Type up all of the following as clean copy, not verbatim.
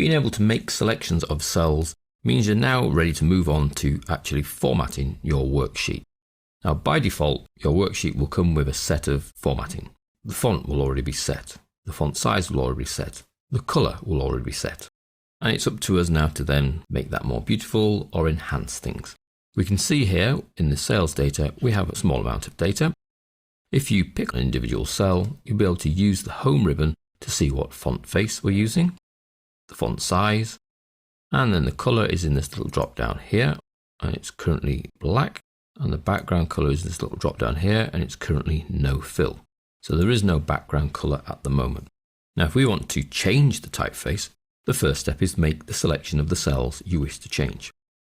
Being able to make selections of cells means you're now ready to move on to actually formatting your worksheet. Now, by default, your worksheet will come with a set of formatting. The font will already be set. The font size will already be set. The color will already be set. And it's up to us now to then make that more beautiful or enhance things. We can see here in the sales data, we have a small amount of data. If you pick an individual cell, you'll be able to use the home ribbon to see what font face we're using, the font size, and then the color is in this little drop down here, and it's currently black, and the background color is this little drop down here, and it's currently no fill. So there is no background color at the moment. Now, if we want to change the typeface, the first step is make the selection of the cells you wish to change.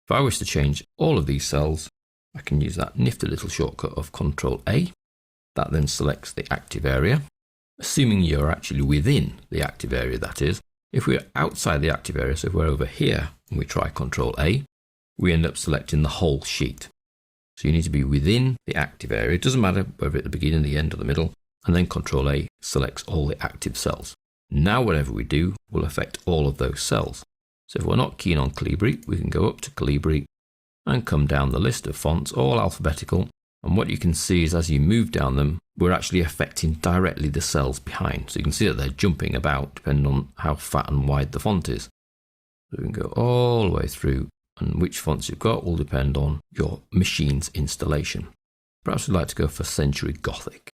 If I wish to change all of these cells, I can use that nifty little shortcut of Ctrl A. That then selects the active area, assuming you're actually within the active area, that is. If we're outside the active area, so if we're over here and we try Ctrl A, we end up selecting the whole sheet. So you need to be within the active area. It doesn't matter whether at the beginning, the end, or the middle. And then Ctrl A selects all the active cells. Now whatever we do will affect all of those cells. So if we're not keen on Calibri, we can go up to Calibri and come down the list of fonts, all alphabetical. And what you can see is as you move down them, we're actually affecting directly the cells behind. So you can see that they're jumping about depending on how fat and wide the font is. So we can go all the way through, and which fonts you've got will depend on your machine's installation. Perhaps we'd like to go for Century Gothic.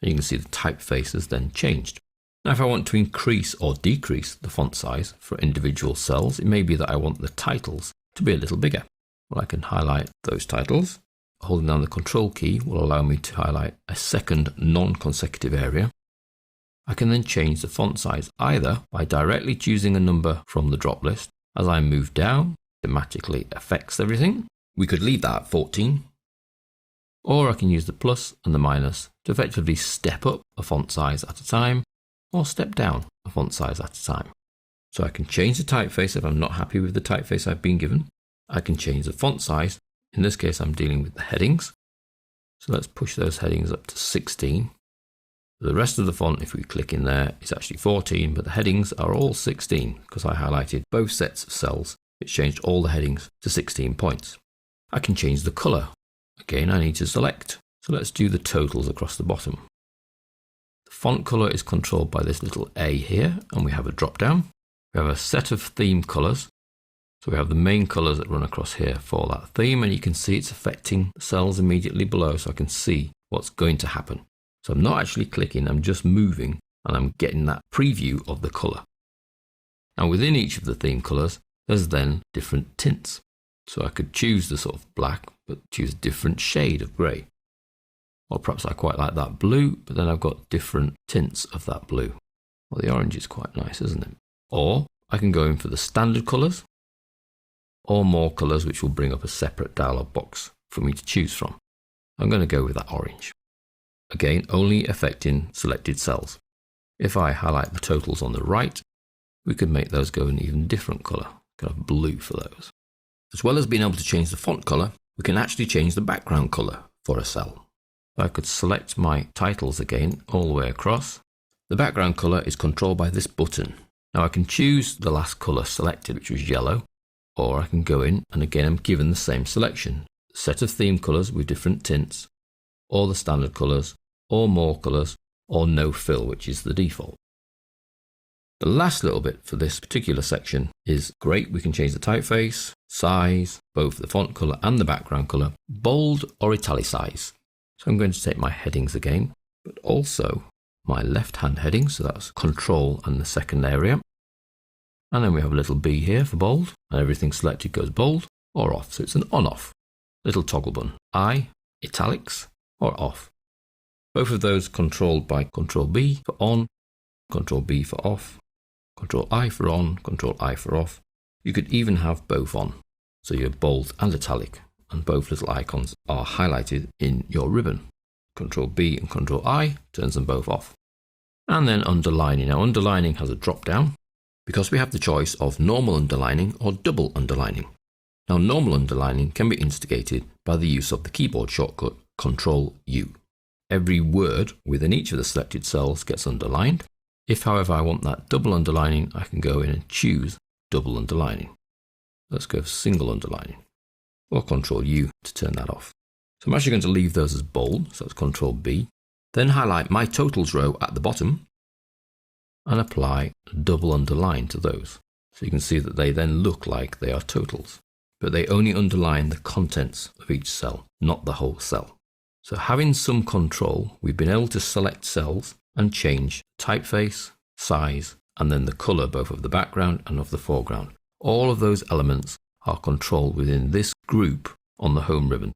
And you can see the typeface has then changed. Now if I want to increase or decrease the font size for individual cells, it may be that I want the titles to be a little bigger. Well, I can highlight those titles. Holding down the Control key will allow me to highlight a second non-consecutive area. I can then change the font size either by directly choosing a number from the drop list. As I move down, it automatically affects everything. We could leave that at 14. Or I can use the plus and the minus to effectively step up a font size at a time or step down a font size at a time. So I can change the typeface if I'm not happy with the typeface I've been given. I can change the font size. In this case, I'm dealing with the headings. So let's push those headings up to 16. The rest of the font, if we click in there, is actually 14, but the headings are all 16 because I highlighted both sets of cells. It's changed all the headings to 16 points. I can change the color. Again, I need to select. So let's do the totals across the bottom. The font color is controlled by this little A here, and we have a drop down. We have a set of theme colors. So we have the main colors that run across here for that theme, and you can see it's affecting the cells immediately below, so I can see what's going to happen. So I'm not actually clicking, I'm just moving, and I'm getting that preview of the color. Now within each of the theme colors, there's then different tints. So I could choose the sort of black, but choose a different shade of grey. Or perhaps I quite like that blue, but then I've got different tints of that blue. Well, the orange is quite nice, isn't it? Or I can go in for the standard colors, or more colors, which will bring up a separate dialog box for me to choose from. I'm going to go with that orange. Again, only affecting selected cells. If I highlight the totals on the right, we could make those go an even different color, kind of blue for those. As well as being able to change the font color, we can actually change the background color for a cell. I could select my titles again all the way across. The background color is controlled by this button. Now I can choose the last color selected, which was yellow, or I can go in and again I'm given the same selection. Set of theme colors with different tints, or the standard colors, or more colors, or no fill, which is the default. The last little bit for this particular section is great. We can change the typeface, size, both the font color and the background color, bold or italicize. So I'm going to take my headings again, but also my left-hand heading. So that's control and the second area. And then we have a little B here for bold, and everything selected goes bold or off. So it's an on-off. Little toggle button, I, italics, or off. Both of those controlled by Control B for on, Control B for off, Control I for on, Control I for off. You could even have both on. So you're bold and italic, and both little icons are highlighted in your ribbon. Control B and Control I turns them both off. And then underlining. Now underlining has a drop down, because we have the choice of normal underlining or double underlining. Now normal underlining can be instigated by the use of the keyboard shortcut Control U. Every word within each of the selected cells gets underlined. If however I want that double underlining, I can go in and choose double underlining. Let's go for single underlining, or Ctrl U to turn that off. So I'm actually going to leave those as bold, so that's Ctrl B. Then highlight my totals row at the bottom and apply a double underline to those. So you can see that they then look like they are totals, but they only underline the contents of each cell, not the whole cell. So having some control, we've been able to select cells and change typeface, size, and then the color both of the background and of the foreground. All of those elements are controlled within this group on the home ribbon.